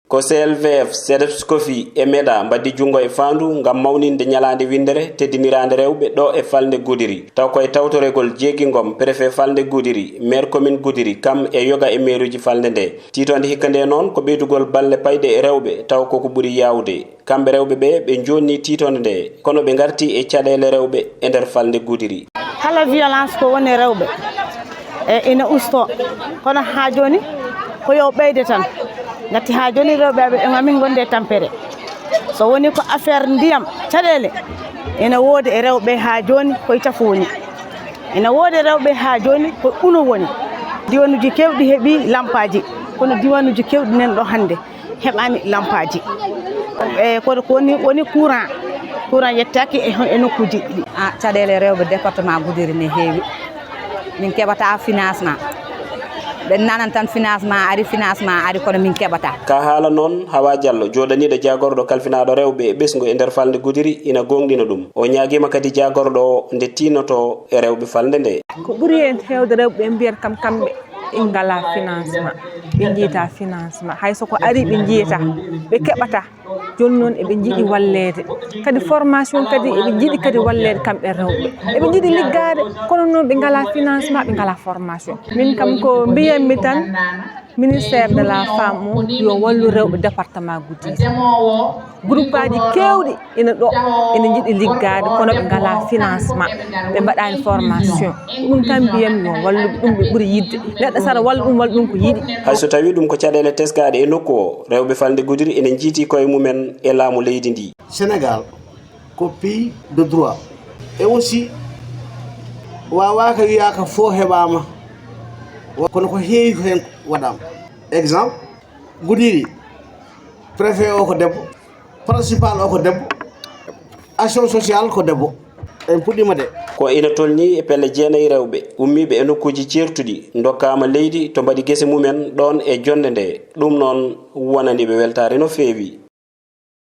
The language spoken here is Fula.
ko CLVF Sedefskofi e Meda mbaddi jungo e fandu ngam mawninde ñalaande winndere teddiniraande rewɓe ɗo e Falnde Gudiiri taw koye tawtoregol jeegingom préfet Falnde Gudiiri maire commune Goudiry kam e yoga e mairuji Falnde nde titonde hikka nde noon ko ɓeydugol balle payde e rewɓe taw koko ɓuri yawde kamɓe rewɓe ɓe ɓe jonni titonde nde kono ɓe garti e caɗele rewɓe e nder Falnde Gudiiri. Kala violence ko woni rewɓe e ina usto kono ha joni ko yo ɓeyde tan ngati ha joni rewɓe emamin gonde tampere so woni ko affaire ndiyam caɗele ina woodi e rewɓe ha joni koye tafu woni ina woodi rewɓe ha joni ko uno woni diwanuji kewɗi heeɓi lampaji kono diwanuji kewɗi nen ɗo hande heɓani lampaji e kono woni courant yettaki e nokkuji ɗi. Caɗele rewɓe département Goudiry ne heewi min keɓata financement ɓe nanan tan financement ari kono min keɓata ka haala noon Hawa Diallo joɗaniɗo jagorɗo kalfinaɗo rewɓe e ɓesgu e nder Falnde Gudiiri ina gonɗina ɗum o ñaguima kadi jagorɗo o nde tinnoto e rewɓe Falnde nde ko ɓuuri hen hewde rewɓe ɓe mbiyata kam kamɓe ɓe ngala financement ɓe jiita financement hay soko ari ɓe jiita ɓe keɓata joni noon eɓe jiiɗi wallede kadi formation kadi eɓe jiiɗi kadi wallede kamɓe rewɓe eɓe jiiɗi liggade kono noon ɓe ngala financement ɓe ngala formation min kam ko mbiyanmi tan ministére de la femme o yo wallu rewɓe département Goudiry groupe aji kewɗi ina ɗo ina jiiɗi liggade kono ɓe ngala financement ɓe mbaɗani formation ɗum tan mbiyami yo walluɓe ɗum ɓe ɓuuri yidde neɗɗo sara walla ɗum walla ɗum ko yiiɗi hayso tawi ɗum ko caɗele teskaɗe e nokku o rewɓe Falnde Gudiiri ene jiiti koye mumen e laamu leydi ndi. Sénégal ko pays de droit et aussi wawaka wiyaka fo heɓama kono ko heewi ko hen waɗama exemple Goudiry préfet o ko debbo principal o ko debbo action sociale ko debbo en puɗɗima de ko ina tolni e pelle jeenayi rewɓe ummiɓe e nokkuji certuɗi dokkama leydi to mbaɗi guese mumen ɗon e jonde nde ɗum noon wonaniɓe weltare no feewi.